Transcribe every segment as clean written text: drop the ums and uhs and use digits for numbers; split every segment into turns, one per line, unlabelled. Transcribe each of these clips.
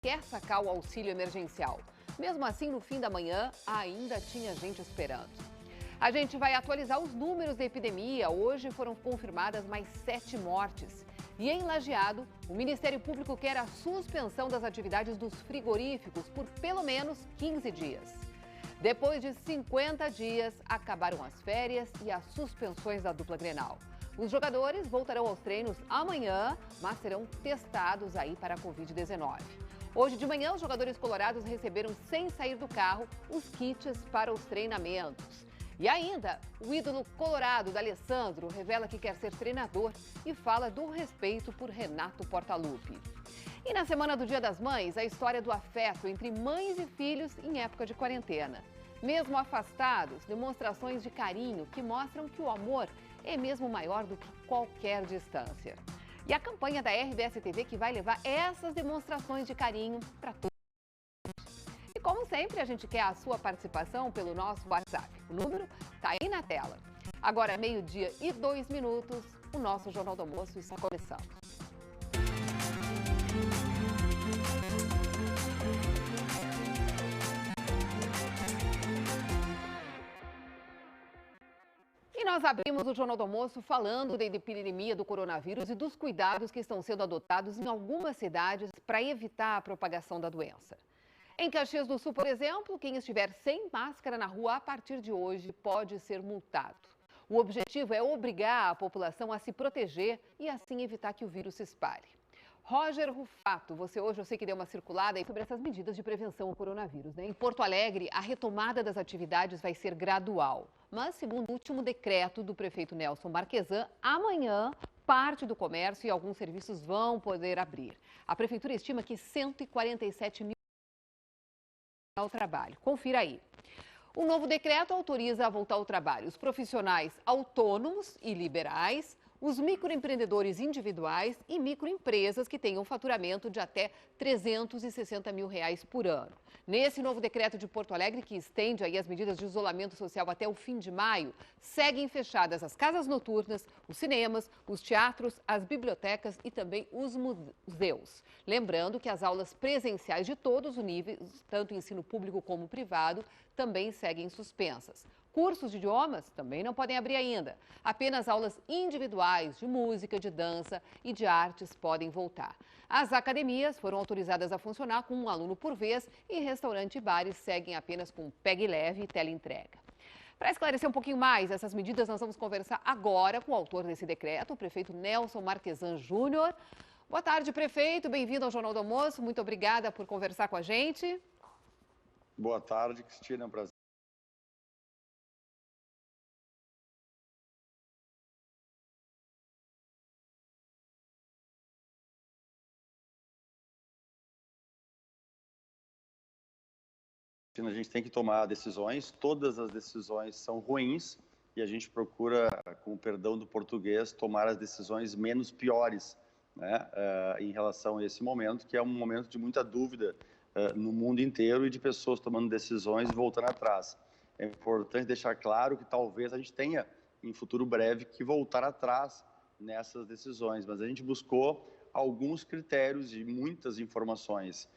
quer sacar o auxílio emergencial. Mesmo assim, no fim da manhã, ainda tinha gente esperando. A gente vai atualizar os números da epidemia. Hoje foram confirmadas mais 7 mortes. E em Lajeado, o Ministério Público quer a suspensão das atividades dos frigoríficos por pelo menos 15 dias. Depois de 50 dias, acabaram as férias e as suspensões da dupla Grenal. Os jogadores voltarão aos treinos amanhã, mas serão testados aí para a Covid-19. Hoje de manhã, os jogadores colorados receberam, sem sair do carro, os kits para os treinamentos. E ainda, o ídolo colorado D'Alessandro revela que quer ser treinador e fala do respeito por Renato Portaluppi. E na semana do Dia das Mães, a história do afeto entre mães e filhos em época de quarentena. Mesmo afastados, demonstrações de carinho que mostram que o amor é mesmo maior do que qualquer distância. E a campanha da RBS TV que vai levar essas demonstrações de carinho para todos. E como sempre, a gente quer a sua participação pelo nosso WhatsApp. O número está aí na tela. Agora, 12:02, o nosso Jornal do Almoço está começando. E nós abrimos o Jornal do Almoço falando da epidemia do coronavírus e dos cuidados que estão sendo adotados em algumas cidades para evitar a propagação da doença. Em Caxias do Sul, por exemplo, quem estiver sem máscara na rua a partir de hoje pode ser multado. O objetivo é obrigar a população a se proteger e assim evitar que o vírus se espalhe. Roger Rufato, você hoje eu sei que deu uma circulada aí sobre essas medidas de prevenção ao coronavírus, né? Em Porto Alegre, a retomada das atividades vai ser gradual. Mas, segundo o último decreto do prefeito Nelson Marquesan, amanhã parte do comércio e alguns serviços vão poder abrir. A prefeitura estima que 147 mil ao trabalho. Confira aí. O novo decreto autoriza a voltar ao trabalho os profissionais autônomos e liberais, os microempreendedores individuais e microempresas que tenham faturamento de até R$360 mil por ano. Nesse novo decreto de Porto Alegre, que estende aí as medidas de isolamento social até o fim de maio, seguem fechadas as casas noturnas, os cinemas, os teatros, as bibliotecas e também os museus. Lembrando que as aulas presenciais de todos os níveis, tanto ensino público como privado, também seguem suspensas. Cursos de idiomas também não podem abrir ainda. Apenas aulas individuais de música, de dança e de artes podem voltar. As academias foram autorizadas a funcionar com um aluno por vez e restaurante e bares seguem apenas com pegue leve e teleentrega. Para esclarecer um pouquinho mais essas medidas, nós vamos conversar agora com o autor desse decreto, o prefeito Nelson Marquesan Júnior. Boa tarde, prefeito. Bem-vindo ao Jornal do Almoço. Muito obrigada por conversar com a gente.
Boa tarde, Cristina. É um prazer. A gente tem que tomar decisões, todas as decisões são ruins e a gente procura, com o perdão do português, tomar as decisões menos piores, né, em relação a esse momento, que é um momento de muita dúvida no mundo inteiro e de pessoas tomando decisões e voltando atrás. É importante deixar claro que talvez a gente tenha, em futuro breve, que voltar atrás nessas decisões, mas a gente buscou alguns critérios e muitas informações.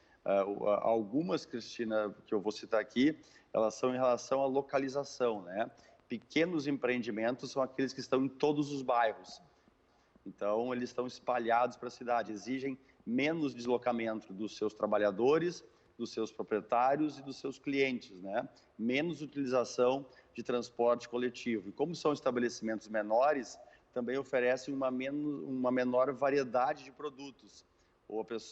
Algumas, Cristina, que eu vou citar aqui, elas são em relação à localização, né? Pequenos empreendimentos são aqueles que estão em todos os bairros. Então, eles estão espalhados para a cidade, exigem menos deslocamento dos seus trabalhadores, dos seus proprietários e dos seus clientes, né? Menos utilização de transporte coletivo. E como são estabelecimentos menores, também oferecem uma menor variedade de produtos.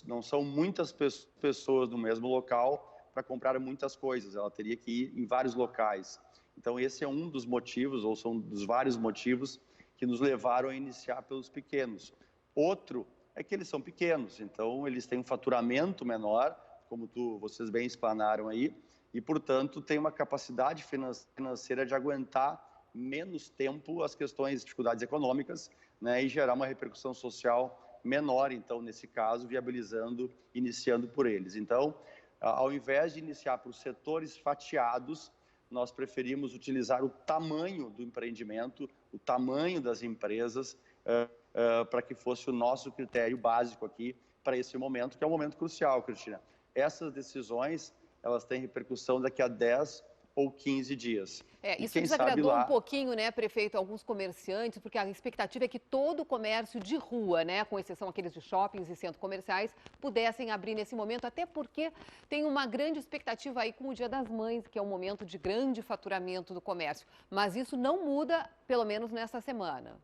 Não são muitas pessoas no mesmo local para comprar muitas coisas, ela teria que ir em vários locais. Então, esse é um dos motivos, ou são dos vários motivos, que nos levaram a iniciar pelos pequenos. Outro é que eles são pequenos, então eles têm um faturamento menor, como vocês bem explanaram aí, e, portanto, têm uma capacidade financeira de aguentar menos tempo as questões, dificuldades econômicas, né, e gerar uma repercussão social menor, então, nesse caso, iniciando por eles. Então, ao invés de iniciar por setores fatiados, nós preferimos utilizar o tamanho do empreendimento, o tamanho das empresas, para que fosse o nosso critério básico aqui para esse momento, que é um momento crucial, Cristina. essas decisões, elas têm repercussão daqui a 10 ou 15 dias.
Isso desagradou um pouquinho, né, prefeito, alguns comerciantes, porque a expectativa é que todo o comércio de rua, né, com exceção aqueles de shoppings e centros comerciais, pudessem abrir nesse momento, até porque tem uma grande expectativa aí com o Dia das Mães, que é um momento de grande faturamento do comércio. Mas isso não muda, pelo menos nessa semana.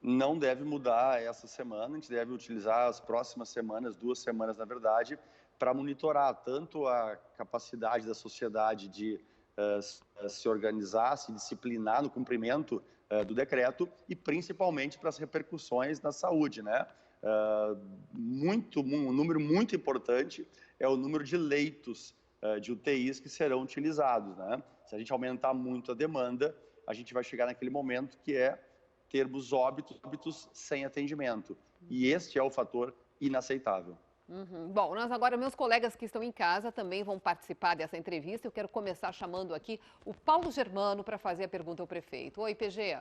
Não deve mudar essa semana, a gente deve utilizar as próximas semanas, 2 semanas na verdade, para monitorar tanto a capacidade da sociedade de se organizar, se disciplinar no cumprimento do decreto e principalmente para as repercussões na saúde, né? Um número muito importante é o número de leitos de UTIs que serão utilizados, né? Se a gente aumentar muito a demanda, a gente vai chegar naquele momento que é termos óbitos sem atendimento. E este é o fator inaceitável.
Bom, agora, meus colegas que estão em casa também vão participar dessa entrevista. Eu quero começar chamando aqui o Paulo Germano para fazer a pergunta ao prefeito. Oi, PG.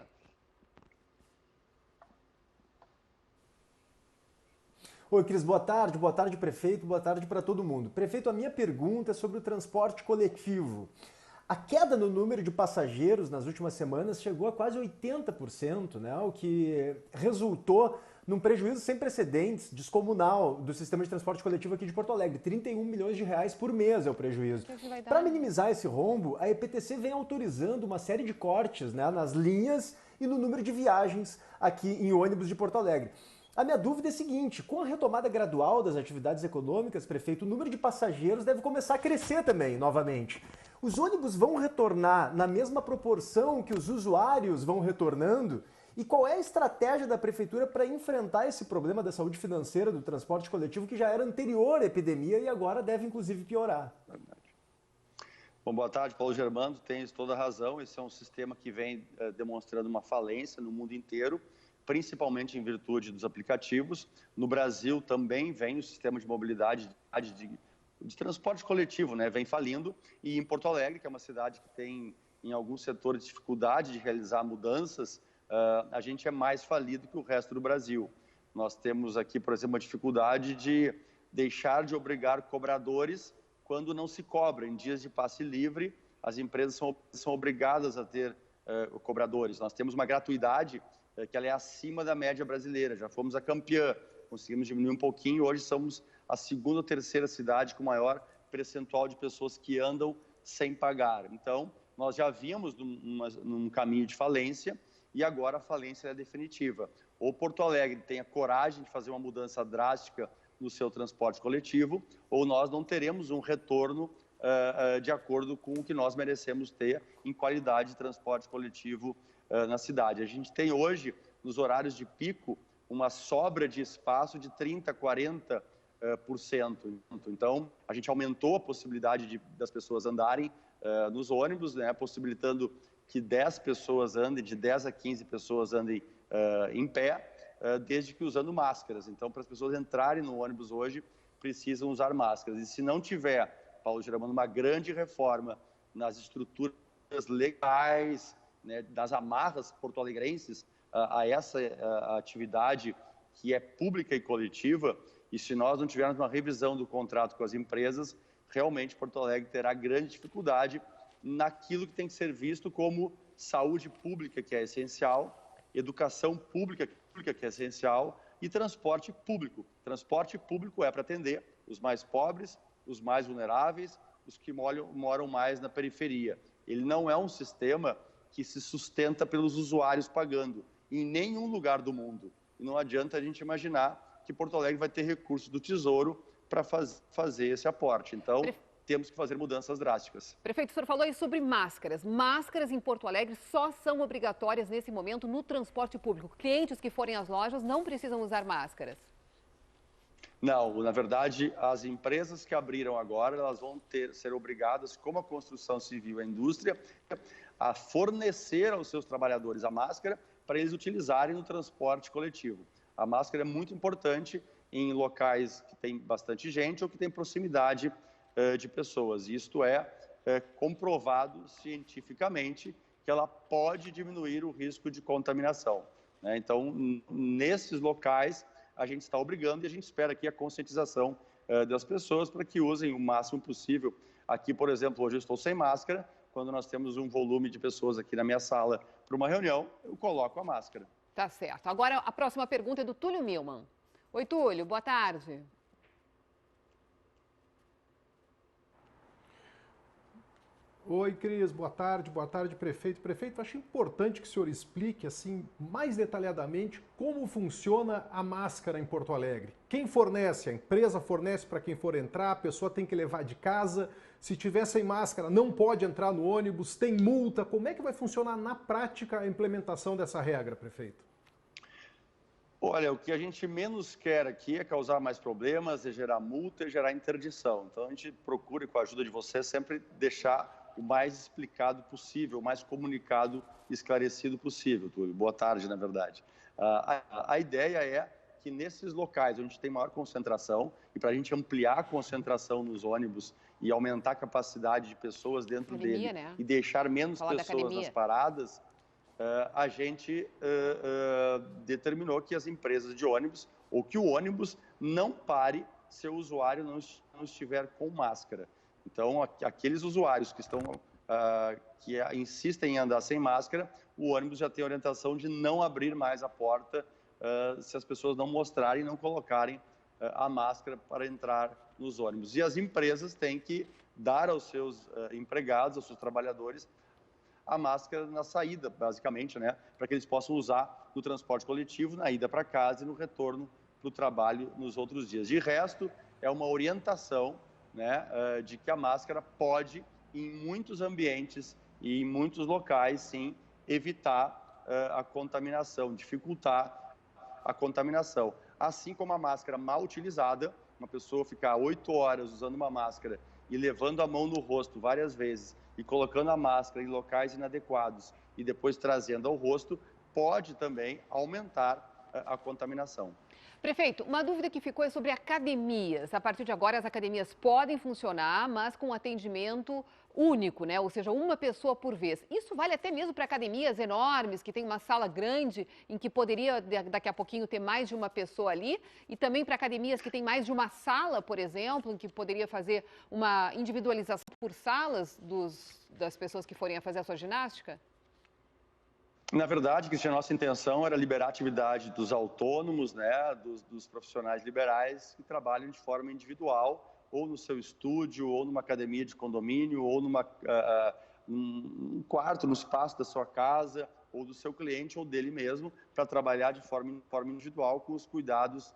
Oi, Cris, boa tarde, prefeito, boa tarde para todo mundo. Prefeito, a minha pergunta é sobre o transporte coletivo. A queda no número de passageiros nas últimas semanas chegou a quase 80%, né? O que resultou num prejuízo sem precedentes, descomunal, do sistema de transporte coletivo aqui de Porto Alegre. 31 milhões de reais por mês é o prejuízo. Para minimizar esse rombo, a EPTC vem autorizando uma série de cortes, né, nas linhas e no número de viagens aqui em ônibus de Porto Alegre. A minha dúvida é a seguinte: com a retomada gradual das atividades econômicas, prefeito, o número de passageiros deve começar a crescer também, novamente. Os ônibus vão retornar na mesma proporção que os usuários vão retornando? E qual é a estratégia da prefeitura para enfrentar esse problema da saúde financeira do transporte coletivo, que já era anterior à epidemia e agora deve inclusive piorar?
Bom, boa tarde, Paulo Germano, tens toda a razão. Esse é um sistema que vem demonstrando uma falência no mundo inteiro, principalmente em virtude dos aplicativos. No Brasil também vem o sistema de mobilidade de transporte coletivo, né? Vem falindo, e em Porto Alegre, que é uma cidade que tem em alguns setores dificuldade de realizar mudanças, a gente é mais falido que o resto do Brasil. Nós temos aqui, por exemplo, a dificuldade de deixar de obrigar cobradores quando não se cobra. Em dias de passe livre, as empresas são obrigadas a ter cobradores. Nós temos uma gratuidade que ela é acima da média brasileira. Já fomos a campeã, conseguimos diminuir um pouquinho. Hoje somos a segunda ou terceira cidade com maior percentual de pessoas que andam sem pagar. Então, nós já vínhamos num caminho de falência e agora a falência é definitiva. Ou Porto Alegre tem a coragem de fazer uma mudança drástica no seu transporte coletivo, ou nós não teremos um retorno de acordo com o que nós merecemos ter em qualidade de transporte coletivo na cidade. A gente tem hoje, nos horários de pico, uma sobra de espaço de 30%, 40%. Então, a gente aumentou a possibilidade das pessoas andarem nos ônibus, né, possibilitando que 10 pessoas andem, de 10 a 15 pessoas andem em pé, desde que usando máscaras. Então, para as pessoas entrarem no ônibus hoje, precisam usar máscaras. E se não tiver, Paulo Germano, uma grande reforma nas estruturas legais, né, das amarras porto-alegrenses a essa atividade que é pública e coletiva, e se nós não tivermos uma revisão do contrato com as empresas, realmente Porto Alegre terá grande dificuldade naquilo que tem que ser visto como saúde pública, que é essencial, educação pública, que é essencial, e transporte público. Transporte público é para atender os mais pobres, os mais vulneráveis, os que moram mais na periferia. Ele não é um sistema que se sustenta pelos usuários pagando em nenhum lugar do mundo. E não adianta a gente imaginar que Porto Alegre vai ter recursos do Tesouro para fazer esse aporte. Então, temos que fazer mudanças drásticas.
Prefeito, o senhor falou aí sobre máscaras. Máscaras em Porto Alegre só são obrigatórias nesse momento no transporte público. Clientes que forem às lojas não precisam usar máscaras.
Não, na verdade, as empresas que abriram agora, elas vão ser obrigadas, como a construção civil e a indústria, a fornecer aos seus trabalhadores a máscara para eles utilizarem no transporte coletivo. A máscara é muito importante em locais que tem bastante gente ou que tem proximidade de pessoas. Isto é comprovado cientificamente que ela pode diminuir o risco de contaminação, né? Então, nesses locais, a gente está obrigando e a gente espera que a conscientização das pessoas para que usem o máximo possível. Aqui, por exemplo, hoje eu estou sem máscara. Quando nós temos um volume de pessoas aqui na minha sala para uma reunião, eu coloco a máscara.
Tá certo. Agora a próxima pergunta é do Túlio Milman. Oi, Túlio, boa tarde.
Oi, Cris, boa tarde, prefeito. Prefeito, acho importante que o senhor explique, assim, mais detalhadamente como funciona a máscara em Porto Alegre. Quem fornece? A empresa fornece para quem for entrar, a pessoa tem que levar de casa. Se tiver sem máscara, não pode entrar no ônibus, tem multa. Como é que vai funcionar na prática a implementação dessa regra, prefeito?
Olha, o que a gente menos quer aqui é causar mais problemas, é gerar multa e gerar interdição. Então, a gente procura, com a ajuda de vocês, sempre deixar o mais explicado possível, o mais comunicado e esclarecido possível, Túlio. Boa tarde, na verdade. A ideia é que nesses locais onde tem maior concentração, e para a gente ampliar a concentração nos ônibus e aumentar a capacidade de pessoas dentro dele, né? E deixar menos pessoas nas paradas, a gente determinou que as empresas de ônibus, ou que o ônibus não pare se o usuário não estiver com máscara. Então, aqueles usuários que insistem em andar sem máscara, o ônibus já tem a orientação de não abrir mais a porta se as pessoas não mostrarem, não colocarem a máscara para entrar nos ônibus. E as empresas têm que dar aos seus empregados, aos seus trabalhadores, a máscara na saída, basicamente, né, para que eles possam usar no transporte coletivo, na ida para casa e no retorno para o trabalho nos outros dias. De resto, é uma orientação, né, de que a máscara pode, em muitos ambientes e em muitos locais, sim, evitar a contaminação, dificultar a contaminação. Assim como a máscara mal utilizada, uma pessoa ficar 8 horas usando uma máscara e levando a mão no rosto várias vezes e colocando a máscara em locais inadequados e depois trazendo ao rosto, pode também aumentar a contaminação.
Prefeito, uma dúvida que ficou é sobre academias. A partir de agora, as academias podem funcionar, mas com atendimento único, né? Ou seja, uma pessoa por vez. Isso vale até mesmo para academias enormes, que tem uma sala grande, em que poderia, daqui a pouquinho, ter mais de uma pessoa ali. E também para academias que tem mais de uma sala, por exemplo, em que poderia fazer uma individualização por salas das pessoas que forem a fazer a sua ginástica?
Na verdade, Cristian, a nossa intenção era liberar a atividade dos autônomos, né, dos profissionais liberais que trabalham de forma individual, ou no seu estúdio, ou numa academia de condomínio, ou num quarto, no espaço da sua casa, ou do seu cliente, ou dele mesmo, para trabalhar de forma individual com os cuidados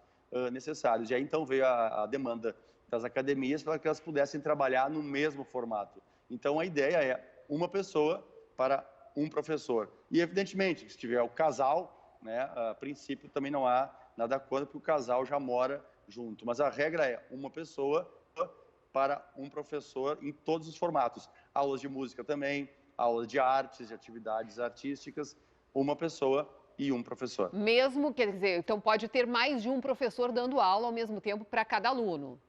necessários. E aí, então, veio a demanda das academias para que elas pudessem trabalhar no mesmo formato. Então, a ideia é uma pessoa para um professor. E, evidentemente, se tiver o casal, né, a princípio também não há nada contra, porque o casal já mora junto. Mas a regra é uma pessoa para um professor em todos os formatos. Aulas de música também, aulas de artes, de atividades artísticas, uma pessoa e um professor.
Mesmo, quer dizer, então pode ter mais de um professor dando aula ao mesmo tempo para cada aluno.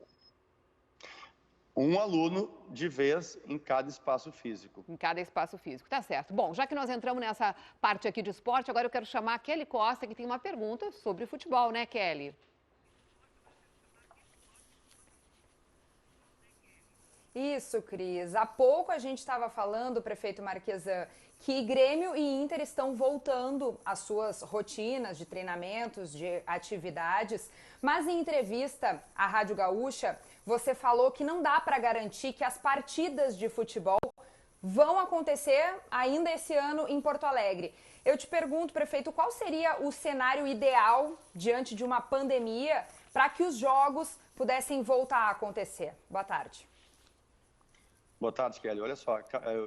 Um aluno de vez em cada espaço físico.
Em cada espaço físico, tá certo. Bom, já que nós entramos nessa parte aqui de esporte, agora eu quero chamar a Kelly Costa, que tem uma pergunta sobre futebol, né, Kelly?
Isso, Cris. Há pouco a gente estava falando, prefeito Marquesan, que Grêmio e Inter estão voltando às suas rotinas de treinamentos, de atividades, mas em entrevista à Rádio Gaúcha, você falou que não dá para garantir que as partidas de futebol vão acontecer ainda esse ano em Porto Alegre. Eu te pergunto, prefeito, qual seria o cenário ideal diante de uma pandemia para que os jogos pudessem voltar a acontecer? Boa tarde.
Boa tarde, Kelly. Olha só,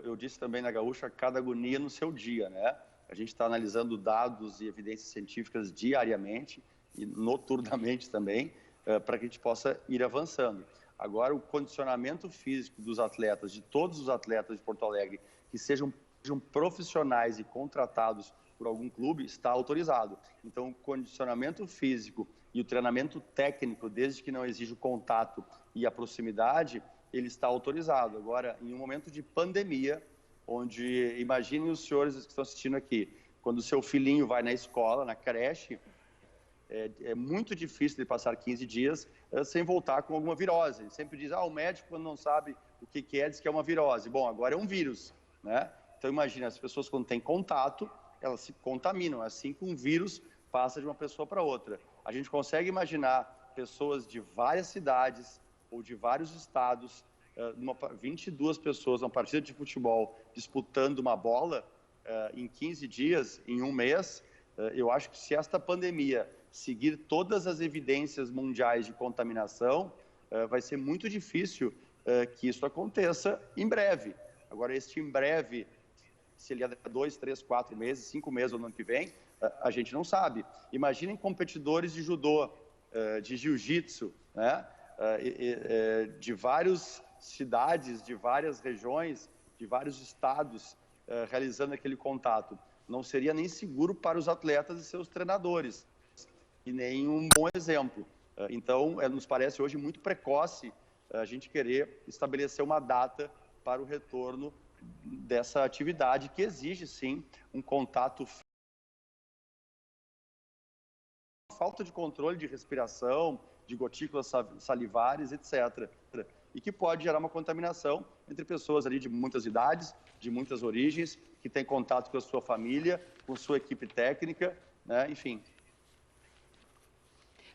eu disse também na Gaúcha, cada agonia no seu dia, né? A gente está analisando dados e evidências científicas diariamente e noturnamente também, para que a gente possa ir avançando. Agora, o condicionamento físico dos atletas, de todos os atletas de Porto Alegre, que sejam profissionais e contratados por algum clube, está autorizado. Então, o condicionamento físico e o treinamento técnico, desde que não exija o contato e a proximidade, ele está autorizado. Agora, em um momento de pandemia, onde, imaginem os senhores que estão assistindo aqui, quando o seu filhinho vai na escola, na creche, é muito difícil de passar 15 dias sem voltar com alguma virose. Sempre diz, o médico, quando não sabe o que é, diz que é uma virose. Bom, agora é um vírus, né? Então, imagina, as pessoas quando têm contato, elas se contaminam, assim que um vírus passa de uma pessoa para outra. A gente consegue imaginar pessoas de várias cidades ou de vários estados, 22 pessoas numa partida de futebol disputando uma bola em 15 dias, em um mês. Eu acho que se esta pandemia seguir todas as evidências mundiais de contaminação, vai ser muito difícil que isso aconteça em breve. Agora, este em breve, se ele é 2, 3, 4 meses, 5 meses ou no ano que vem, a gente não sabe. Imaginem competidores de judô, de jiu-jitsu, né? De várias cidades, de várias regiões, de vários estados, realizando aquele contato. Não seria nem seguro para os atletas e seus treinadores, e nem um bom exemplo. Então, nos parece hoje muito precoce a gente querer estabelecer uma data para o retorno dessa atividade, que exige, sim, um contato físico. Falta de controle de respiração, de gotículas salivares, etc. E que pode gerar uma contaminação entre pessoas ali de muitas idades, de muitas origens, que têm contato com a sua família, com sua equipe técnica, né? Enfim.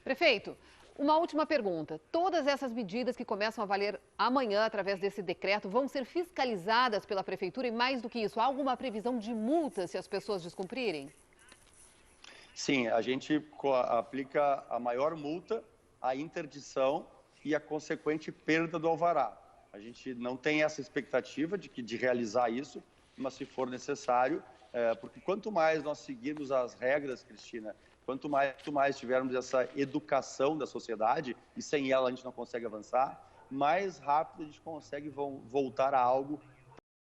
Prefeito, uma última pergunta. Todas essas medidas que começam a valer amanhã através desse decreto vão ser fiscalizadas pela Prefeitura e, mais do que isso, há alguma previsão de multa se as pessoas descumprirem?
Sim, a gente aplica a maior multa, a interdição e a consequente perda do alvará. A gente não tem essa expectativa de realizar isso, mas se for necessário, porque quanto mais nós seguirmos as regras, Cristina, quanto mais tivermos essa educação da sociedade, e sem ela a gente não consegue avançar, mais rápido a gente consegue voltar a algo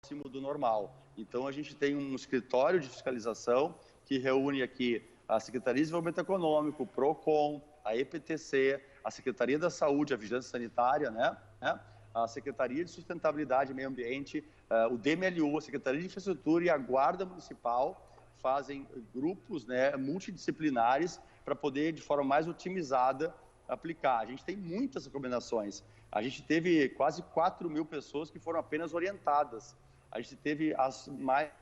próximo do normal. Então, a gente tem um escritório de fiscalização que reúne aqui a Secretaria de Desenvolvimento Econômico, o PROCON, a EPTC, a Secretaria da Saúde, a Vigilância Sanitária, né? A Secretaria de Sustentabilidade e Meio Ambiente, o DMLU, a Secretaria de Infraestrutura e a Guarda Municipal fazem grupos, né, multidisciplinares para poder, de forma mais otimizada, aplicar. A gente tem muitas recomendações. A gente teve quase 4 mil pessoas que foram apenas orientadas. A gente teve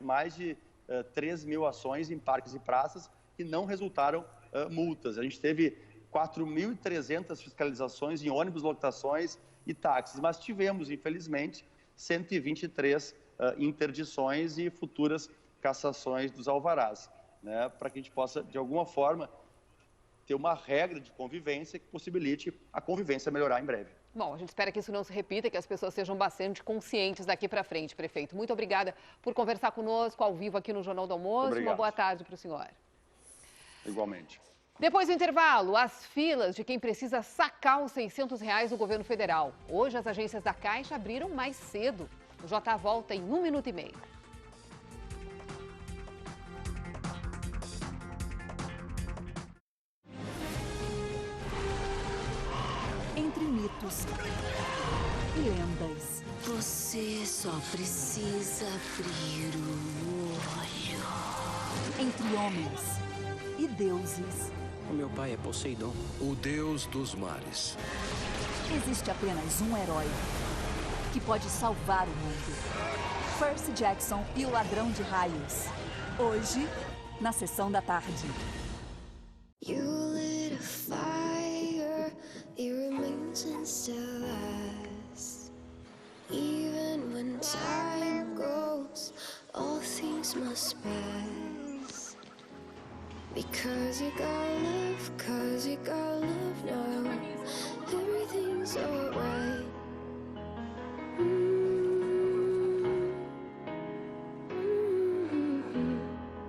mais de 3 mil ações em parques e praças que não resultaram multas. A gente teve 4.300 fiscalizações em ônibus, lotações e táxis, mas tivemos, infelizmente, 123 interdições e futuras cassações dos alvarás, né, para que a gente possa, de alguma forma, ter uma regra de convivência que possibilite a convivência melhorar em breve.
Bom, a gente espera que isso não se repita, que as pessoas sejam bastante conscientes daqui para frente, prefeito. Muito obrigada por conversar conosco ao vivo aqui no Jornal do Almoço.
Obrigado.
Uma boa tarde para o senhor.
Igualmente.
Depois do intervalo, as filas de quem precisa sacar os R$600 do governo federal. Hoje, as agências da Caixa abriram mais cedo. O Jota volta em 1 minuto e meio.
Entre mitos e lendas. Você só precisa abrir o olho. Entre homens e deuses.
O meu pai é Poseidon, o deus dos mares.
Existe apenas um herói que pode salvar o mundo. Percy Jackson e o Ladrão de Raios. Hoje, na sessão da tarde.
You lit a fire, it remains and still lasts. Even when time goes, all things must pass. Because you got love, cause you got love now. Everything's alright.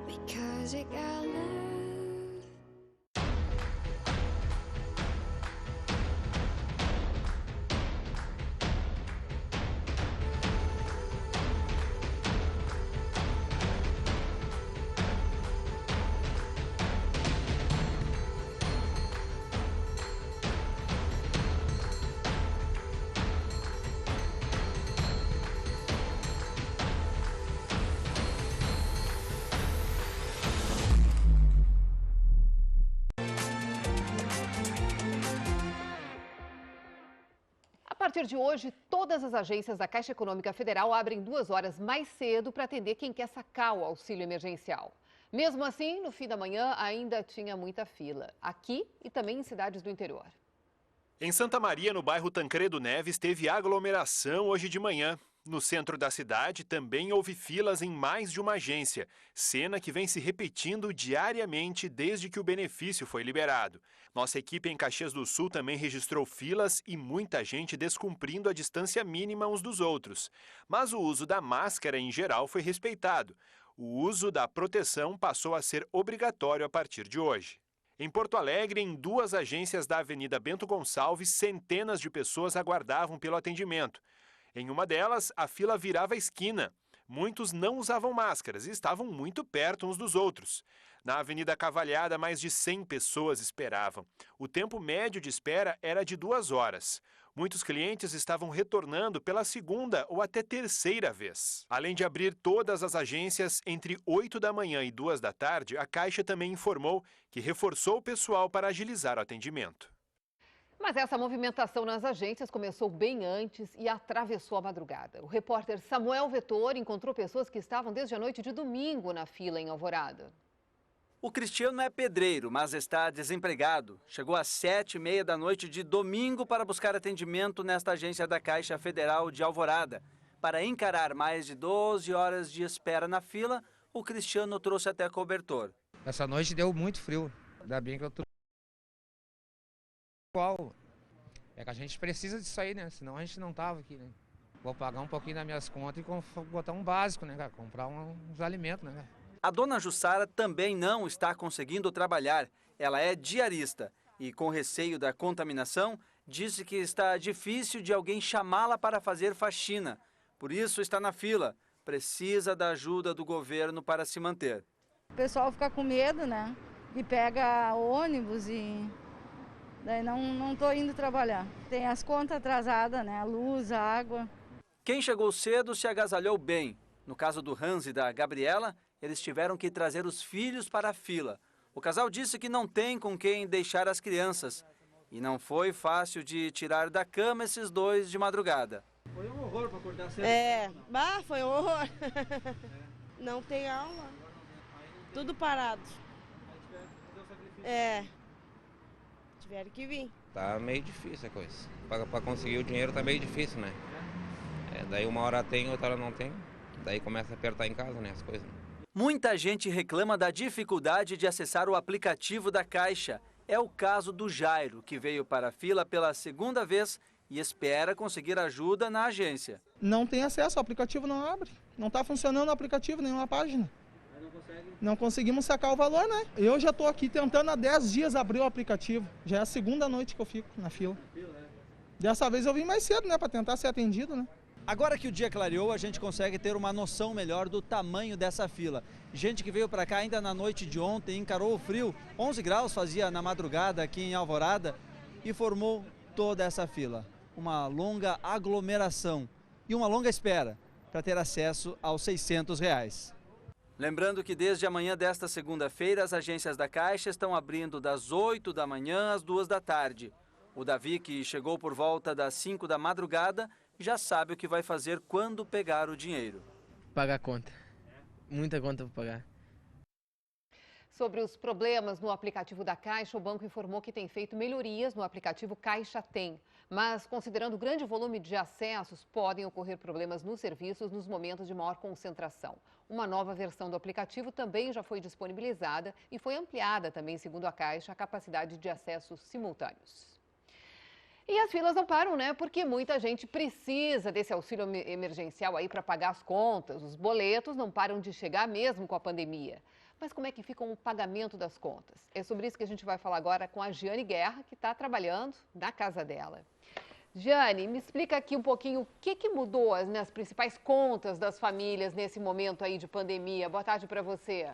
Because you got love.
partir de hoje, todas as agências da Caixa Econômica Federal abrem 2 horas mais cedo para atender quem quer sacar o auxílio emergencial. Mesmo assim, no fim da manhã ainda tinha muita fila, aqui e também em cidades do interior.
Em Santa Maria, no bairro Tancredo Neves, teve aglomeração hoje de manhã. No centro da cidade também houve filas em mais de uma agência, cena que vem se repetindo diariamente desde que o benefício foi liberado. Nossa equipe em Caxias do Sul também registrou filas e muita gente descumprindo a distância mínima uns dos outros. Mas o uso da máscara em geral foi respeitado. O uso da proteção passou a ser obrigatório a partir de hoje. Em Porto Alegre, em 2 agências da Avenida Bento Gonçalves, centenas de pessoas aguardavam pelo atendimento. Em uma delas, a fila virava a esquina. Muitos não usavam máscaras e estavam muito perto uns dos outros. Na Avenida Cavalhada, mais de 100 pessoas esperavam. O tempo médio de espera era de 2 horas. Muitos clientes estavam retornando pela segunda ou até terceira vez. Além de abrir todas as agências entre 8 da manhã e 2 da tarde, a Caixa também informou que reforçou o pessoal para agilizar o atendimento.
Mas essa movimentação nas agências começou bem antes e atravessou a madrugada. O repórter Samuel Vettori encontrou pessoas que estavam desde a noite de domingo na fila em Alvorada.
O Cristiano é pedreiro, mas está desempregado. Chegou às 7h30 da noite de domingo para buscar atendimento nesta agência da Caixa Federal de Alvorada. Para encarar mais de 12 horas de espera na fila, o Cristiano trouxe até cobertor.
Essa noite deu muito frio, ainda bem que eu tô... É que a gente precisa disso aí, né? Senão a gente não tava aqui, né? Vou pagar um pouquinho das minhas contas e botar um básico, né, cara? Comprar uns alimentos, né, cara?
A dona Jussara também não está conseguindo trabalhar. Ela é diarista e, com receio da contaminação, disse que está difícil de alguém chamá-la para fazer faxina. Por isso está na fila. Precisa da ajuda do governo para se manter.
O pessoal fica com medo, né? E pega ônibus e... Daí não estou indo trabalhar. Tem as contas atrasadas, né? A luz, a água.
Quem chegou cedo se agasalhou bem. No caso do Hans e da Gabriela, eles tiveram que trazer os filhos para a fila. O casal disse que não tem com quem deixar as crianças. E não foi fácil de tirar da cama esses dois de madrugada.
Foi um horror para acordar cedo. Foi um horror. Não tem aula. Tudo parado. Tiveram que vir.
Tá meio difícil a coisa. Para conseguir o dinheiro tá meio difícil, né? Daí uma hora tem, outra hora não tem. Daí começa a apertar em casa, né, as coisas.
Muita gente reclama da dificuldade de acessar o aplicativo da Caixa. É o caso do Jairo, que veio para a fila pela segunda vez e espera conseguir ajuda na agência.
Não tem acesso, o aplicativo não abre. Não está funcionando o aplicativo, nenhuma página. Não conseguimos sacar o valor, né? Eu já estou aqui tentando há 10 dias abrir o aplicativo. Já é a segunda noite que eu fico na fila. Dessa vez eu vim mais cedo, né? Para tentar ser atendido, né?
Agora que o dia clareou, a gente consegue ter uma noção melhor do tamanho dessa fila. Gente que veio para cá ainda na noite de ontem, encarou o frio. 11 graus fazia na madrugada aqui em Alvorada e formou toda essa fila. Uma longa aglomeração e uma longa espera para ter acesso aos R$600. Lembrando que desde amanhã desta segunda-feira, as agências da Caixa estão abrindo das 8 da manhã às 2 da tarde. O Davi, que chegou por volta das 5 da madrugada, já sabe o que vai fazer quando pegar o dinheiro.
Pagar conta. Muita conta para pagar.
Sobre os problemas no aplicativo da Caixa, o banco informou que tem feito melhorias no aplicativo Caixa Tem. Mas, considerando o grande volume de acessos, podem ocorrer problemas nos serviços nos momentos de maior concentração. Uma nova versão do aplicativo também já foi disponibilizada e foi ampliada também, segundo a Caixa, a capacidade de acessos simultâneos. E as filas não param, né? Porque muita gente precisa desse auxílio emergencial aí para pagar as contas. Os boletos não param de chegar mesmo com a pandemia. Mas como é que fica o pagamento das contas? É sobre isso que a gente vai falar agora com a Giane Guerra, que está trabalhando na casa dela. Giane, me explica aqui um pouquinho o que mudou nas principais contas das famílias nesse momento aí de pandemia. Boa tarde para você.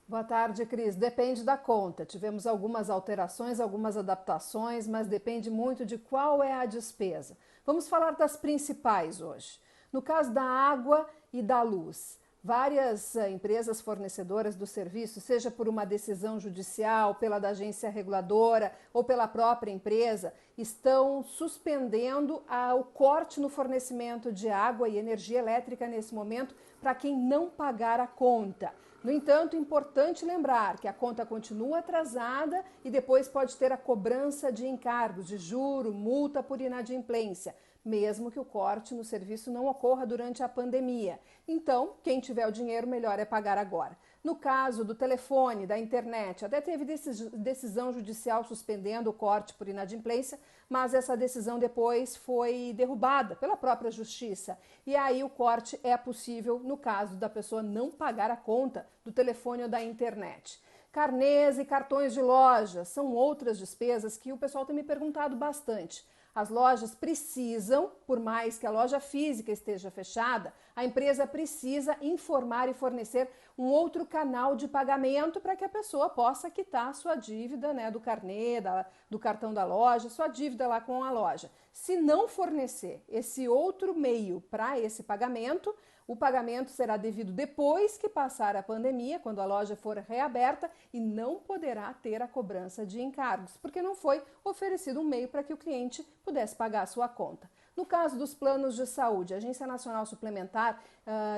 Boa tarde, Cris. Depende da conta. Tivemos algumas alterações, algumas adaptações, mas depende muito de qual é a despesa. Vamos falar das principais hoje. No caso da água e da luz, Várias empresas fornecedoras do serviço, seja por uma decisão judicial, pela da agência reguladora ou pela própria empresa, estão suspendendo o corte no fornecimento de água e energia elétrica nesse momento para quem não pagar a conta. No entanto, é importante lembrar que a conta continua atrasada e depois pode ter a cobrança de encargos, de juro, multa por inadimplência, mesmo que o corte no serviço não ocorra durante a pandemia. Então, quem tiver o dinheiro, melhor é pagar agora. No caso do telefone, da internet, até teve decisão judicial suspendendo o corte por inadimplência, mas essa decisão depois foi derrubada pela própria justiça. E aí o corte é possível no caso da pessoa não pagar a conta do telefone ou da internet. Carnês e cartões de loja são outras despesas que o pessoal tem me perguntado bastante. As lojas precisam, por mais que a loja física esteja fechada, a empresa precisa informar e fornecer um outro canal de pagamento para que a pessoa possa quitar sua dívida, né, do carnê, do cartão da loja, sua dívida lá com a loja. Se não fornecer esse outro meio para esse pagamento, o pagamento será devido depois que passar a pandemia, quando a loja for reaberta, e não poderá ter a cobrança de encargos, porque não foi oferecido um meio para que o cliente pudesse pagar a sua conta. No caso dos planos de saúde, a Agência Nacional Suplementar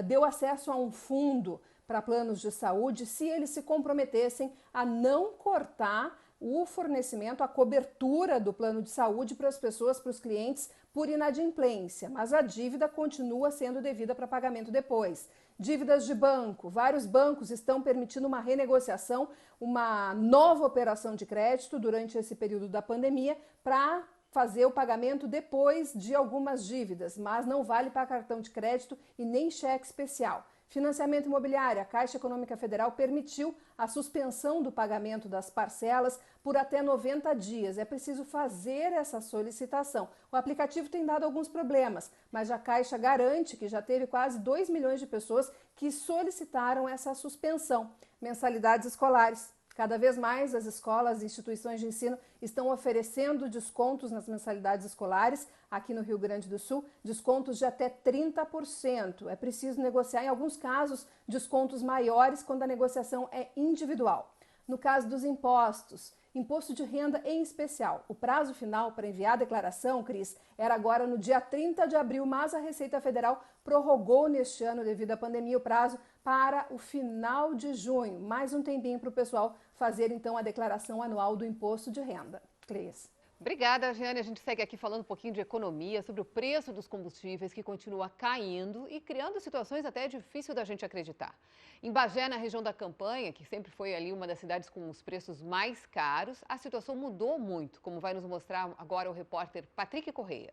deu acesso a um fundo para planos de saúde se eles se comprometessem a não cortar o fornecimento, a cobertura do plano de saúde para as pessoas, para os clientes, por inadimplência, mas a dívida continua sendo devida para pagamento depois. Dívidas de banco, vários bancos estão permitindo uma renegociação, uma nova operação de crédito durante esse período da pandemia para fazer o pagamento depois de algumas dívidas, mas não vale para cartão de crédito e nem cheque especial. Financiamento imobiliário, a Caixa Econômica Federal permitiu a suspensão do pagamento das parcelas por até 90 dias. É preciso fazer essa solicitação. O aplicativo tem dado alguns problemas, mas a Caixa garante que já teve quase 2 milhões de pessoas que solicitaram essa suspensão. Mensalidades escolares. Cada vez mais as escolas e instituições de ensino estão oferecendo descontos nas mensalidades escolares. Aqui no Rio Grande do Sul, descontos de até 30%. É preciso negociar, em alguns casos, descontos maiores quando a negociação é individual. No caso dos impostos, imposto de renda em especial. O prazo final para enviar a declaração, Cris, era agora no dia 30 de abril, mas a Receita Federal prorrogou neste ano, devido à pandemia, o prazo para o final de junho. Mais um tempinho para o pessoal fazer, então, a declaração anual do imposto de renda. Cris.
Obrigada, Jeane. A gente segue aqui falando um pouquinho de economia, sobre o preço dos combustíveis que continua caindo e criando situações até difícil da gente acreditar. Em Bagé, na região da Campanha, que sempre foi ali uma das cidades com os preços mais caros, a situação mudou muito, como vai nos mostrar agora o repórter Patrick Correia.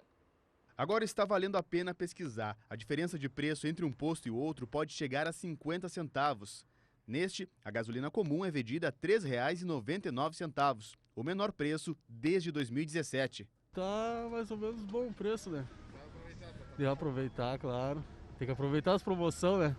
Agora está valendo a pena pesquisar. A diferença de preço entre um posto e outro pode chegar a 50 centavos. Neste, a gasolina comum é vendida a R$ 3,99, o menor preço desde 2017.
Tá mais ou menos bom o preço, né? Deu aproveitar, claro. Tem que aproveitar as promoções, né?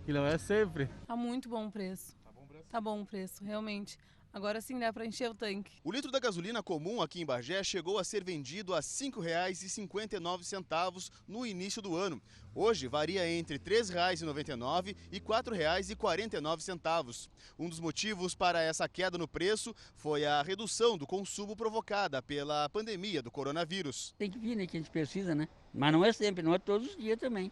Que não é sempre.
Tá muito bom o preço. Tá bom o preço? Tá bom o preço, realmente. Agora sim dá para encher o tanque.
O litro da gasolina comum aqui em Bagé chegou a ser vendido a R$ 5,59 no início do ano. Hoje varia entre R$ 3,99 e R$ 4,49. Um dos motivos para essa queda no preço foi a redução do consumo provocada pela pandemia do coronavírus.
Tem que vir, né, que a gente precisa, né? Mas não é sempre, não é todos os dias também.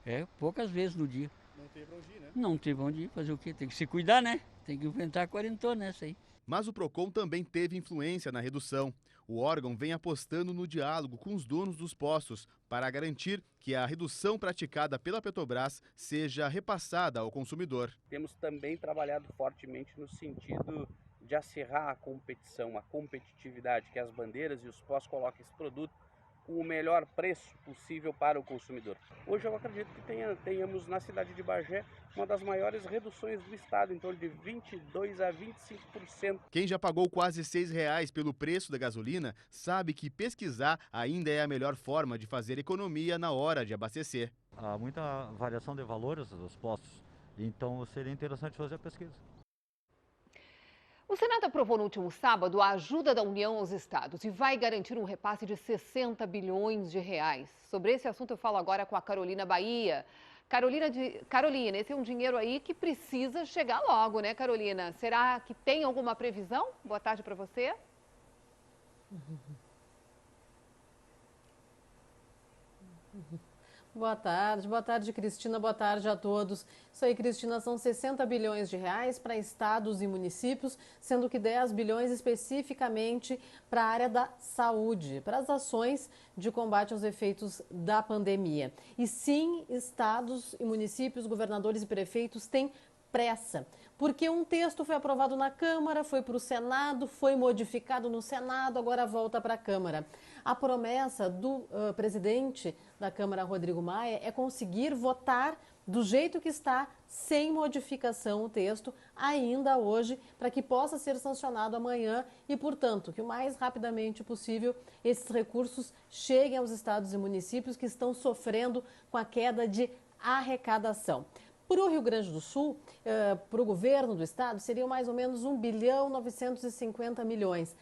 É poucas vezes no dia.
Não tem pra onde ir, né?
Não tem pra onde ir, fazer o quê? Tem que se cuidar, né? Tem que enfrentar a quarentena nessa aí.
Mas o Procon também teve influência na redução. O órgão vem apostando no diálogo com os donos dos postos para garantir que a redução praticada pela Petrobras seja repassada ao consumidor.
Temos também trabalhado fortemente no sentido de acirrar a competição, a competitividade, que as bandeiras e os postos coloquem esse produto com o melhor preço possível para o consumidor. Hoje eu acredito que tenhamos na cidade de Bagé uma das maiores reduções do estado, em torno de 22% a 25%.
Quem já pagou quase R$ 6 pelo preço da gasolina sabe que pesquisar ainda é a melhor forma de fazer economia na hora de abastecer.
Há muita variação de valores dos postos, então seria interessante fazer a pesquisa.
O Senado aprovou no último sábado a ajuda da União aos estados e vai garantir um repasse de 60 bilhões de reais. Sobre esse assunto eu falo agora com a Carolina Bahia. Carolina, esse é um dinheiro aí que precisa chegar logo, né, Carolina? Será que tem alguma previsão? Boa tarde para você.
Boa tarde, Cristina, boa tarde a todos. Isso aí, Cristina, são 60 bilhões de reais para estados e municípios, sendo que 10 bilhões especificamente para a área da saúde, para as ações de combate aos efeitos da pandemia. E sim, estados e municípios, governadores e prefeitos têm pressa, porque um texto foi aprovado na Câmara, foi para o Senado, foi modificado no Senado, agora volta para a Câmara. A promessa do presidente da Câmara, Rodrigo Maia, é conseguir votar do jeito que está, sem modificação, o texto, ainda hoje, para que possa ser sancionado amanhã e, portanto, que o mais rapidamente possível esses recursos cheguem aos estados e municípios que estão sofrendo com a queda de arrecadação. Para o Rio Grande do Sul, para o governo do estado, seriam mais ou menos 1 bilhão 950 milhões.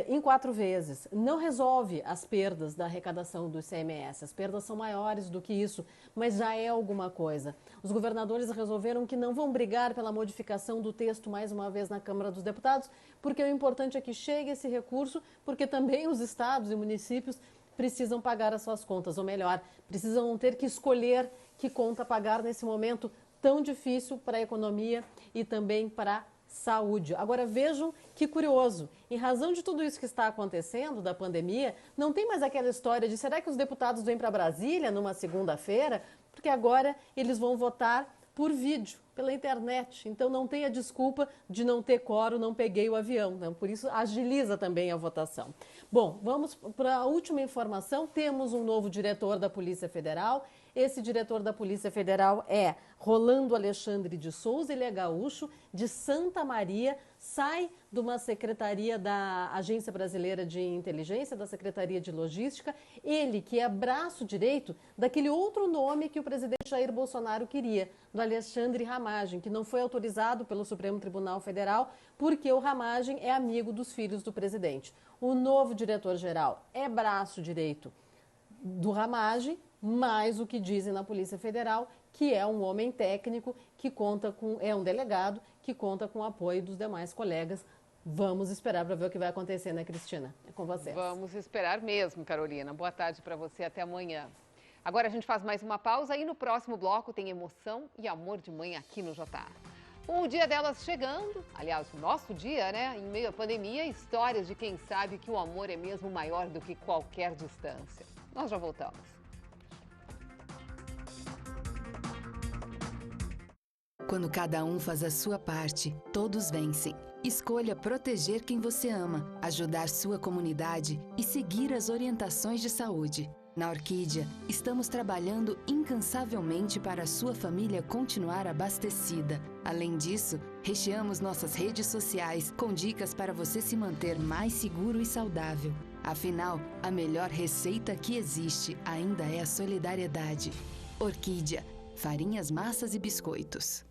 Em 4 vezes. Não resolve as perdas da arrecadação do ICMS. As perdas são maiores do que isso, mas já é alguma coisa. Os governadores resolveram que não vão brigar pela modificação do texto mais uma vez na Câmara dos Deputados, porque o importante é que chegue esse recurso, porque também os estados e municípios precisam pagar as suas contas, ou melhor, precisam ter que escolher que conta pagar nesse momento tão difícil para a economia e também para a saúde. Agora vejam que curioso, em razão de tudo isso que está acontecendo, da pandemia, não tem mais aquela história de será que os deputados vêm para Brasília numa segunda-feira? Porque agora eles vão votar por vídeo, pela internet. Então não tem a desculpa de não ter quórum, não peguei o avião. Né? Por isso agiliza também a votação. Bom, vamos para a última informação. Temos um novo diretor da Polícia Federal. Esse diretor da Polícia Federal é Rolando Alexandre de Souza, ele é gaúcho, de Santa Maria, sai de uma secretaria da Agência Brasileira de Inteligência, da Secretaria de Logística, ele que é braço direito daquele outro nome que o presidente Jair Bolsonaro queria, do Alexandre Ramagem, que não foi autorizado pelo Supremo Tribunal Federal, porque o Ramagem é amigo dos filhos do presidente. O novo diretor-geral é braço direito do Ramagem, mais o que dizem na Polícia Federal, que é um homem técnico, que conta com, é um delegado, que conta com o apoio dos demais colegas. Vamos esperar para ver o que vai acontecer, né, Cristina? É com você.
Vamos esperar mesmo, Carolina. Boa tarde para você, até amanhã. Agora a gente faz mais uma pausa e no próximo bloco tem emoção e amor de mãe aqui no JA. O dia delas chegando, aliás, o nosso dia, né? Em meio à pandemia, histórias de quem sabe que o amor é mesmo maior do que qualquer distância. Nós já voltamos.
Quando cada um faz a sua parte, todos vencem. Escolha proteger quem você ama, ajudar sua comunidade e seguir as orientações de saúde. Na Orquídea, estamos trabalhando incansavelmente para a sua família continuar abastecida. Além disso, recheamos nossas redes sociais com dicas para você se manter mais seguro e saudável. Afinal, a melhor receita que existe ainda é a solidariedade. Orquídea, farinhas, massas e biscoitos.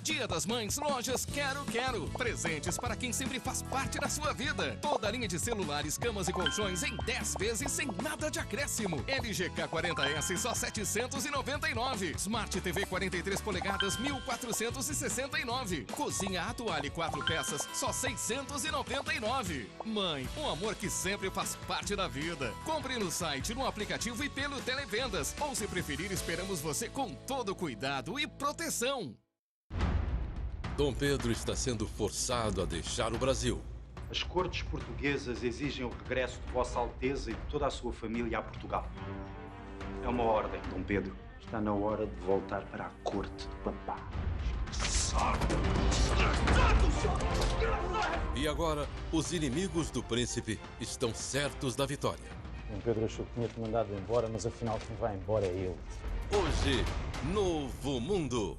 Dia das Mães, lojas Quero Quero. Presentes para quem sempre faz parte da sua vida. Toda a linha de celulares, camas e colchões em 10 vezes sem nada de acréscimo. LG K40S só 799. Smart TV 43 polegadas 1469. Cozinha Atuale 4 peças só 699. Mãe, um amor que sempre faz parte da vida. Compre no site, no aplicativo e pelo Televendas. Ou se preferir, esperamos você com todo cuidado e proteção.
Dom Pedro está sendo forçado a deixar o Brasil.
As cortes portuguesas exigem o regresso de Vossa Alteza e de toda a sua família a Portugal. É uma ordem, Dom Pedro. Está na hora de voltar para a corte de papá.
E agora, os inimigos do príncipe estão certos da vitória.
Dom Pedro achou que tinha-te mandado embora, mas afinal quem vai embora é ele.
Hoje, Novo Mundo.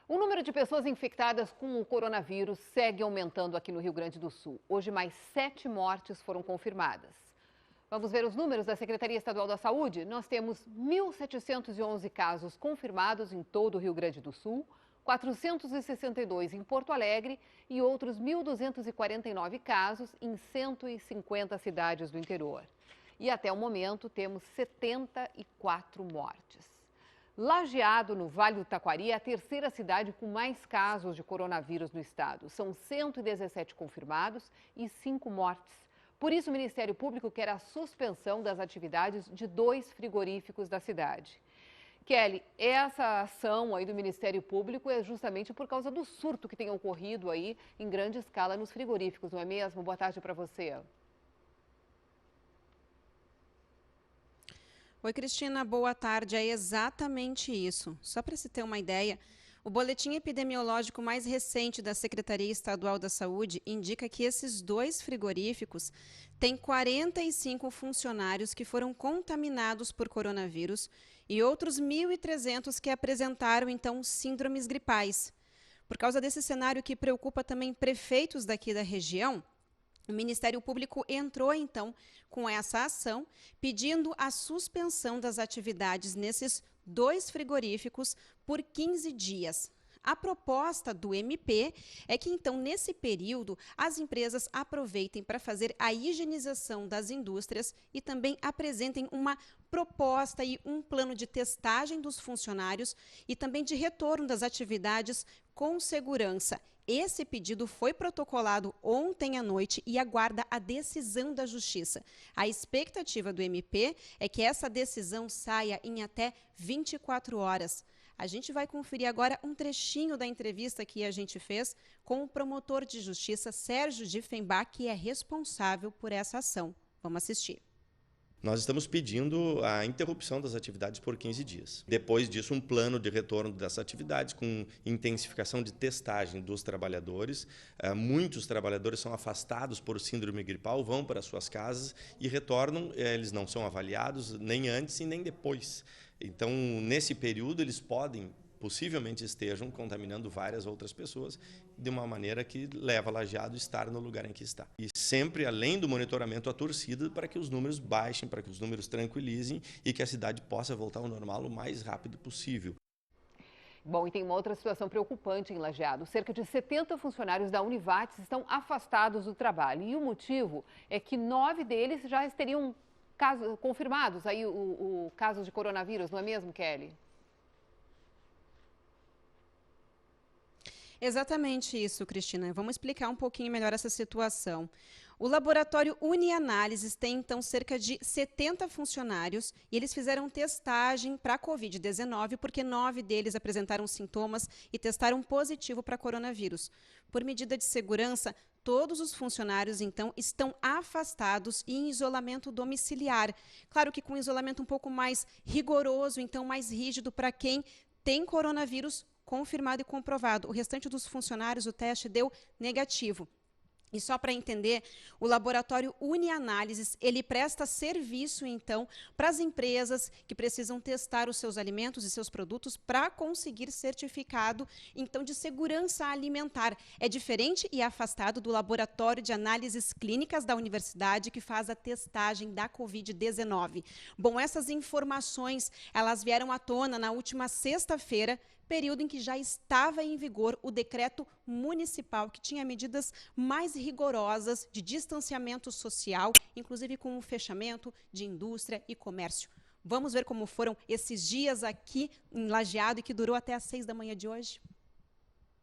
O número de pessoas infectadas com o coronavírus segue aumentando aqui no Rio Grande do Sul. Hoje, mais 7 mortes foram confirmadas. Vamos ver os números da Secretaria Estadual da Saúde? Nós temos 1.711 casos confirmados em todo o Rio Grande do Sul, 462 em Porto Alegre e outros 1.249 casos em 150 cidades do interior. E até o momento temos 74 mortes. Lajeado, no Vale do Taquari, é a terceira cidade com mais casos de coronavírus no estado. São 117 confirmados e 5 mortes. Por isso, o Ministério Público quer a suspensão das atividades de 2 frigoríficos da cidade. Kelly, essa ação aí do Ministério Público é justamente por causa do surto que tem ocorrido aí em grande escala nos frigoríficos, não é mesmo? Boa tarde para você.
Oi, Cristina, boa tarde. É exatamente isso. Só para se ter uma ideia, o boletim epidemiológico mais recente da Secretaria Estadual da Saúde indica que esses 2 frigoríficos têm 45 funcionários que foram contaminados por coronavírus e outros 1.300 que apresentaram, então, síndromes gripais. Por causa desse cenário que preocupa também prefeitos daqui da região, o Ministério Público entrou, então, com essa ação, pedindo a suspensão das atividades nesses 2 frigoríficos por 15 dias. A proposta do MP é que, então, nesse período, as empresas aproveitem para fazer a higienização das indústrias e também apresentem uma proposta e um plano de testagem dos funcionários e também de retorno das atividades com segurança. Esse pedido foi protocolado ontem à noite e aguarda a decisão da Justiça. A expectativa do MP é que essa decisão saia em até 24 horas. A gente vai conferir agora um trechinho da entrevista que a gente fez com o promotor de justiça Sérgio Diefenbach, que é responsável por essa ação. Vamos assistir.
Nós estamos pedindo a interrupção das atividades por 15 dias. Depois disso, um plano de retorno dessas atividades com intensificação de testagem dos trabalhadores. Muitos trabalhadores são afastados por síndrome gripal, vão para suas casas e retornam. Eles não são avaliados nem antes e nem depois. Então, nesse período, eles possivelmente estejam contaminando várias outras pessoas de uma maneira que leva Lajeado a estar no lugar em que está. E sempre, além do monitoramento, a torcida para que os números baixem, para que os números tranquilizem e que a cidade possa voltar ao normal o mais rápido possível.
Bom, e tem uma outra situação preocupante em Lajeado. Cerca de 70 funcionários da Univates estão afastados do trabalho. E o motivo é que 9 deles já teriam confirmados aí o caso de coronavírus, não é mesmo, Kelly?
Exatamente isso, Cristina. Vamos explicar um pouquinho melhor essa situação. O laboratório Unianálises tem, então, cerca de 70 funcionários e eles fizeram testagem para a Covid-19 porque 9 deles apresentaram sintomas e testaram positivo para coronavírus. Por medida de segurança, todos os funcionários, então, estão afastados e em isolamento domiciliar. Claro que com isolamento um pouco mais rigoroso, então mais rígido para quem tem coronavírus confirmado e comprovado. O restante dos funcionários, o teste deu negativo. E só para entender, o laboratório Unianálises, ele presta serviço, então, para as empresas que precisam testar os seus alimentos e seus produtos para conseguir certificado, então, de segurança alimentar. É diferente e afastado do laboratório de análises clínicas da universidade que faz a testagem da Covid-19. Bom, essas informações, elas vieram à tona na última sexta-feira, período em que já estava em vigor o decreto municipal, que tinha medidas mais rigorosas de distanciamento social, inclusive com o fechamento de indústria e comércio. Vamos ver como foram esses dias aqui em Lajeado e que durou até às 6 da manhã de hoje?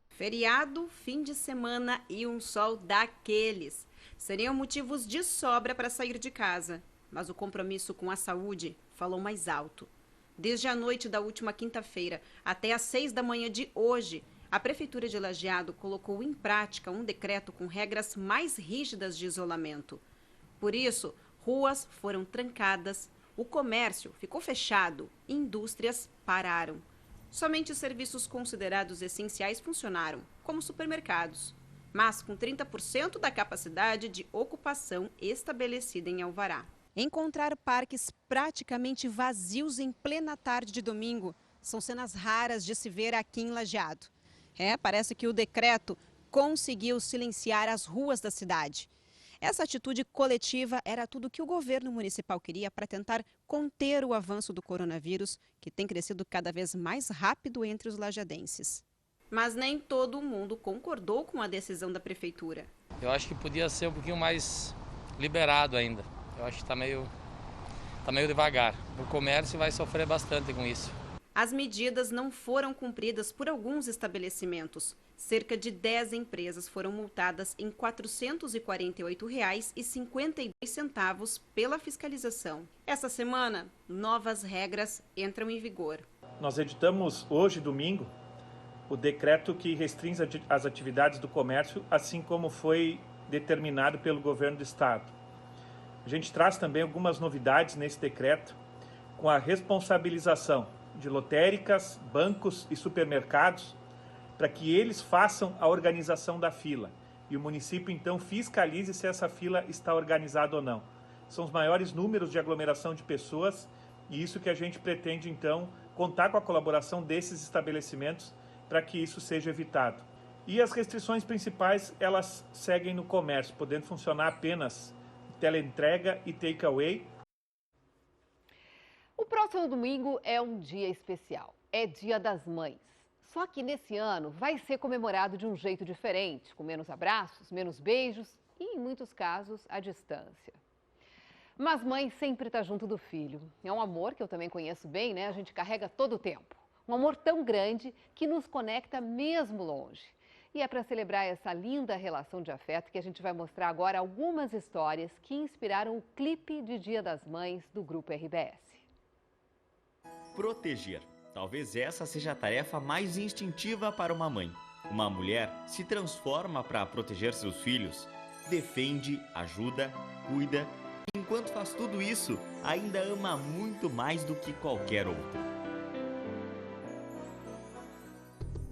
Feriado, fim de semana e um sol daqueles. Seriam motivos de sobra para sair de casa, mas o compromisso com a saúde falou mais alto. Desde a noite da última quinta-feira até às 6 da manhã de hoje, a Prefeitura de Lajeado colocou em prática um decreto com regras mais rígidas de isolamento. Por isso, ruas foram trancadas, o comércio ficou fechado e indústrias pararam. Somente os serviços considerados essenciais funcionaram, como supermercados, mas com 30% da capacidade de ocupação estabelecida em alvará. Encontrar parques praticamente vazios em plena tarde de domingo são cenas raras de se ver aqui em Lajeado. Parece que o decreto conseguiu silenciar as ruas da cidade. Essa atitude coletiva era tudo que o governo municipal queria para tentar conter o avanço do coronavírus, que tem crescido cada vez mais rápido entre os lajadenses. Mas nem todo mundo concordou com a decisão da prefeitura.
Eu acho que podia ser um pouquinho mais liberado ainda. Eu acho que está meio devagar. O comércio vai sofrer bastante com isso.
As medidas não foram cumpridas por alguns estabelecimentos. Cerca de 10 empresas foram multadas em R$ 448,52 pela fiscalização. Essa semana, novas regras entram em vigor.
Nós editamos hoje, domingo, o decreto que restringe as atividades do comércio, assim como foi determinado pelo governo do estado. A gente traz também algumas novidades nesse decreto, com a responsabilização de lotéricas, bancos e supermercados, para que eles façam a organização da fila e o município então fiscalize se essa fila está organizada ou não. São os maiores números de aglomeração de pessoas e isso que a gente pretende então contar com a colaboração desses estabelecimentos para que isso seja evitado. E as restrições principais, elas seguem no comércio, podendo funcionar apenas teleentrega e takeaway.
O próximo domingo é um dia especial, é Dia das Mães. Só que nesse ano vai ser comemorado de um jeito diferente, com menos abraços, menos beijos e, em muitos casos, à distância. Mas mãe sempre está junto do filho. É um amor que eu também conheço bem, né? A gente carrega todo o tempo. Um amor tão grande que nos conecta mesmo longe. E é para celebrar essa linda relação de afeto que a gente vai mostrar agora algumas histórias que inspiraram o clipe de Dia das Mães do Grupo RBS.
Proteger. Talvez essa seja a tarefa mais instintiva para uma mãe. Uma mulher se transforma para proteger seus filhos, defende, ajuda, cuida. Enquanto faz tudo isso, ainda ama muito mais do que qualquer outra.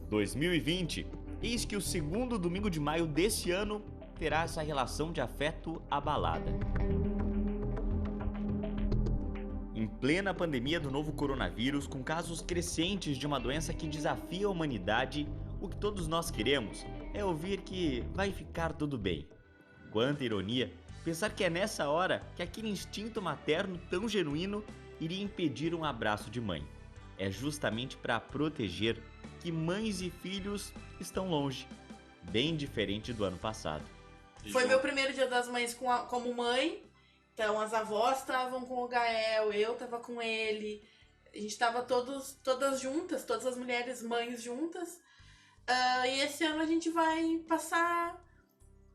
2020. Eis que o segundo domingo de maio desse ano terá essa relação de afeto abalada. Em plena pandemia do novo coronavírus, com casos crescentes de uma doença que desafia a humanidade, o que todos nós queremos é ouvir que vai ficar tudo bem. Quanta ironia pensar que é nessa hora que aquele instinto materno tão genuíno iria impedir um abraço de mãe. É justamente para proteger que mães e filhos estão longe, bem diferente do ano passado.
Foi meu primeiro Dia das Mães como mãe, então as avós estavam com o Gael, eu estava com ele, a gente estava todas juntas, todas as mulheres mães juntas, e esse ano a gente vai passar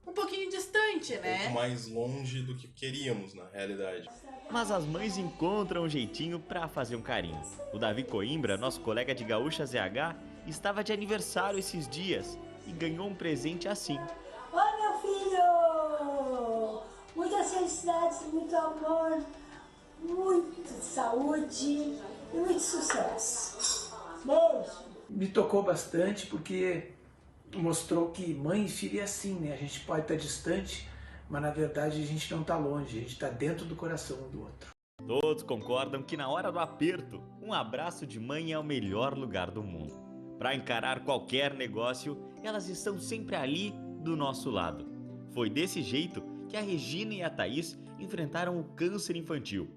um pouquinho distante, né?
Um pouco mais longe do que queríamos, na realidade.
Mas as mães encontram um jeitinho pra fazer um carinho. O Davi Coimbra, nosso colega de Gaúcha ZH, estava de aniversário esses dias e ganhou um presente assim.
Oi, meu filho! Muitas felicidades, muito amor, muita saúde e muito sucesso. Beijo!
Me tocou bastante porque mostrou que mãe e filha é assim, né? A gente pode estar distante, mas na verdade a gente não está longe, a gente está dentro do coração um do outro.
Todos concordam que na hora do aperto, um abraço de mãe é o melhor lugar do mundo. Para encarar qualquer negócio, elas estão sempre ali do nosso lado. Foi desse jeito que a Regina e a Thaís enfrentaram o câncer infantil.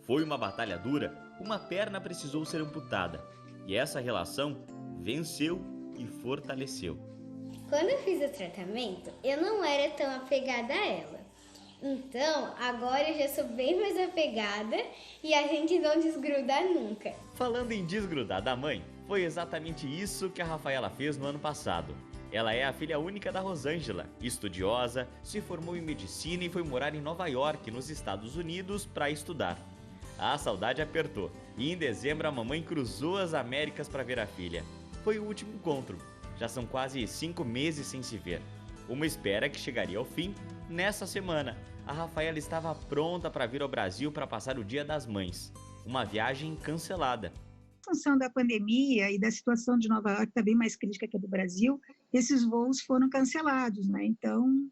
Foi uma batalha dura, uma perna precisou ser amputada. E essa relação venceu e fortaleceu.
Quando eu fiz o tratamento, eu não era tão apegada a ela. Então, agora eu já sou bem mais apegada e a gente não desgruda nunca.
Falando em desgrudar da mãe, foi exatamente isso que a Rafaela fez no ano passado. Ela é a filha única da Rosângela, estudiosa, se formou em medicina e foi morar em Nova York, nos Estados Unidos, para estudar. A saudade apertou e em dezembro a mamãe cruzou as Américas para ver a filha. Foi o último encontro. Já são quase 5 meses sem se ver. Uma espera que chegaria ao fim nessa semana. A Rafaela estava pronta para vir ao Brasil para passar o Dia das Mães. Uma viagem cancelada.
Em função da pandemia e da situação de Nova York, que está bem mais crítica que a do Brasil, esses voos foram cancelados, né? Então,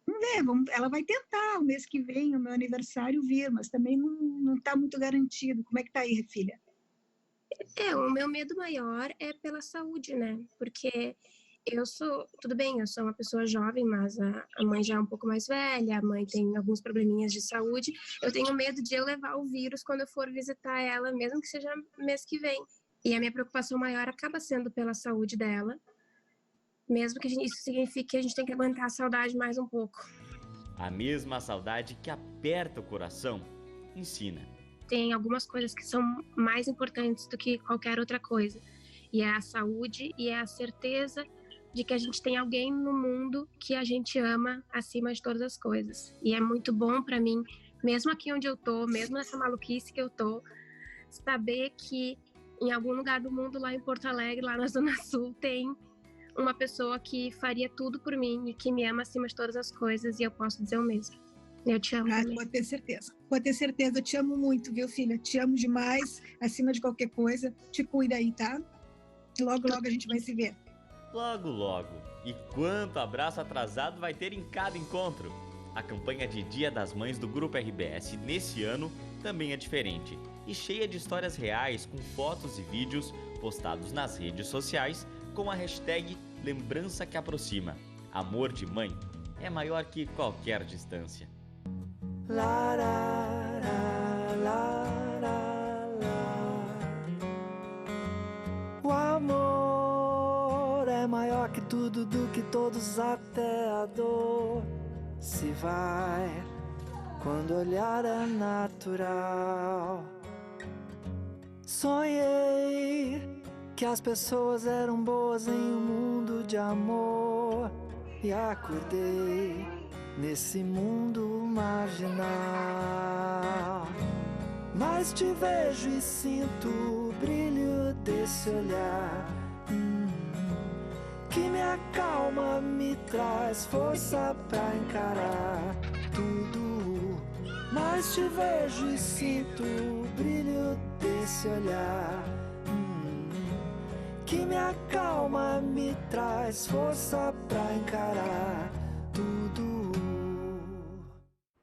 vamos ver, ela vai tentar o mês que vem, o meu aniversário, vir, mas também não está muito garantido. Como é que está aí, filha?
O meu medo maior é pela saúde, né? Porque tudo bem, eu sou uma pessoa jovem, mas a mãe já é um pouco mais velha, a mãe tem alguns probleminhas de saúde. Eu tenho medo de eu levar o vírus quando eu for visitar ela, mesmo que seja mês que vem. E a minha preocupação maior acaba sendo pela saúde dela, mesmo que isso signifique que a gente tem que aguentar a saudade mais um pouco.
A mesma saudade que aperta o coração ensina.
Tem algumas coisas que são mais importantes do que qualquer outra coisa. E é a saúde e é a certeza de que a gente tem alguém no mundo que a gente ama acima de todas as coisas. E é muito bom para mim, mesmo aqui onde eu tô, mesmo nessa maluquice que eu tô, saber que em algum lugar do mundo, lá em Porto Alegre, lá na Zona Sul, tem uma pessoa que faria tudo por mim e que me ama acima de todas as coisas, e eu posso dizer o mesmo. Eu te amo também.
Pode ter certeza. Pode ter certeza. Eu te amo muito, viu, filha? Te amo demais, acima de qualquer coisa. Te cuida aí, tá? Logo, logo a gente vai se ver.
Logo, logo. E quanto abraço atrasado vai ter em cada encontro? A campanha de Dia das Mães do Grupo RBS nesse ano também é diferente e cheia de histórias reais com fotos e vídeos postados nas redes sociais com a hashtag Lembrança que Aproxima. Amor de mãe é maior que qualquer distância.
O amor é maior que tudo, do que todos, até a dor se vai quando olhar é natural. Sonhei que as pessoas eram boas em um mundo de amor e acordei nesse mundo marginal. Mas te vejo e sinto o brilho desse olhar que me acalma, me traz força pra encarar tudo. Mas te vejo e sinto o brilho desse olhar que me acalma, me traz força pra encarar tudo.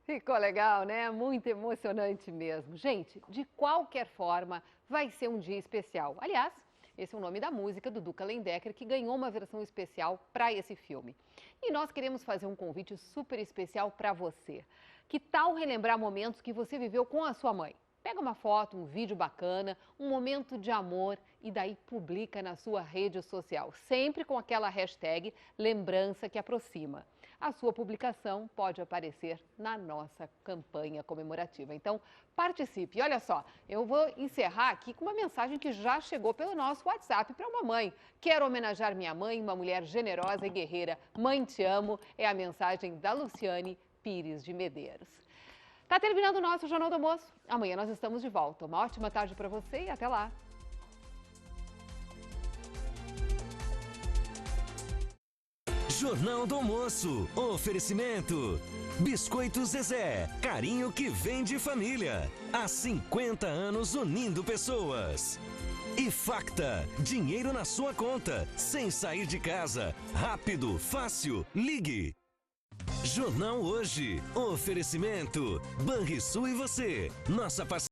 Ficou legal, né? Muito emocionante mesmo. Gente, de qualquer forma, vai ser um dia especial. Aliás, esse é o nome da música do Duca Lendecker, que ganhou uma versão especial para esse filme. E nós queremos fazer um convite super especial para você. Que tal relembrar momentos que você viveu com a sua mãe? Pega uma foto, um vídeo bacana, um momento de amor e daí publica na sua rede social, sempre com aquela hashtag Lembrança que Aproxima. A sua publicação pode aparecer na nossa campanha comemorativa. Então, participe. E olha só, eu vou encerrar aqui com uma mensagem que já chegou pelo nosso WhatsApp para uma mãe. Quero homenagear minha mãe, uma mulher generosa e guerreira. Mãe, te amo. É a mensagem da Luciane Pires de Medeiros. Tá terminando o nosso Jornal do Almoço. Amanhã nós estamos de volta. Uma ótima tarde para você e até lá.
Jornal do Almoço. Oferecimento. Biscoito Zezé. Carinho que vem de família. Há 50 anos unindo pessoas. E Facta. Dinheiro na sua conta. Sem sair de casa. Rápido, fácil. Ligue. Jornal Hoje. Oferecimento. Banrisul e você. Nossa parceria.